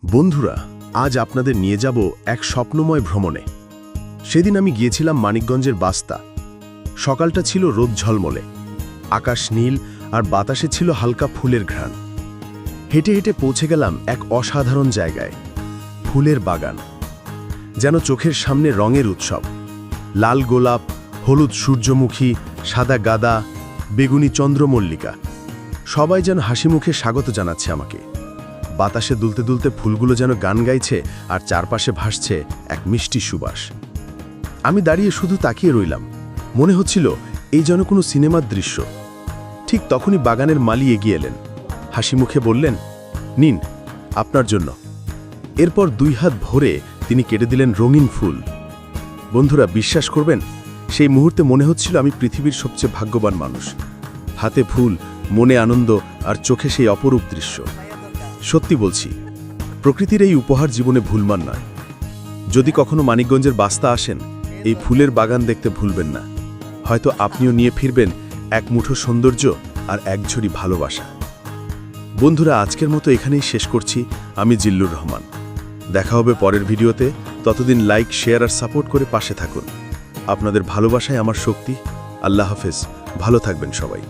বন্ধুরা, আজ আপনাদের নিয়ে যাব এক স্বপ্নময় ভ্রমণে। সেদিন আমি গিয়েছিলাম মানিকগঞ্জের বাস্তা। সকালটা ছিল রোদ ঝলমলে, আকাশ নীল আর বাতাসে ছিল হালকা ফুলের ঘ্রাণ। হেঁটে হেঁটে পৌঁছে গেলাম এক অসাধারণ জায়গায়, ফুলের বাগান। যেন চোখের সামনে রঙের উৎসব। লাল গোলাপ, হলুদ সূর্যমুখী, সাদা গাঁদা, বেগুনি চন্দ্রমল্লিকা, সবাই যেন হাসি মুখে স্বাগত জানাচ্ছে আমাকে। বাতাসে দুলতে দুলতে ফুলগুলো যেন গান গাইছে আর চারপাশে ভাসছে এক মিষ্টি সুবাস। আমি দাঁড়িয়ে শুধু তাকিয়ে রইলাম, মনে হচ্ছিল এই যেন কোনো সিনেমার দৃশ্য। ঠিক তখনই বাগানের মালি এগিয়ে এলেন, হাসি মুখে বললেন, নিন, আপনার জন্য। এরপর 2 হাত ভরে তিনি কেটে দিলেন রঙিন ফুল। বন্ধুরা, বিশ্বাস করবেন, সেই মুহূর্তে মনে হচ্ছিল আমি পৃথিবীর সবচেয়ে ভাগ্যবান মানুষ। হাতে ফুল, মনে আনন্দ আর চোখে সেই অপরূপ দৃশ্য। সত্যি বলছি, প্রকৃতির এই উপহার জীবনে ভুলমান নয়। যদি কখনো মানিকগঞ্জের বাস্তা আসেন, এই ফুলের বাগান দেখতে ভুলবেন না। হয়তো আপনিও নিয়ে ফিরবেন এক মুঠো সৌন্দর্য আর এক ঝুড়ি ভালোবাসা। বন্ধুরা, আজকের মতো এখানেই শেষ করছি। আমি জিল্লুর রহমান। দেখা হবে পরের ভিডিওতে। ততদিন লাইক, শেয়ার আর সাপোর্ট করে পাশে থাকুন। আপনাদের ভালোবাসায় আমার শক্তি। আল্লাহ হাফেজ। ভালো থাকবেন সবাই।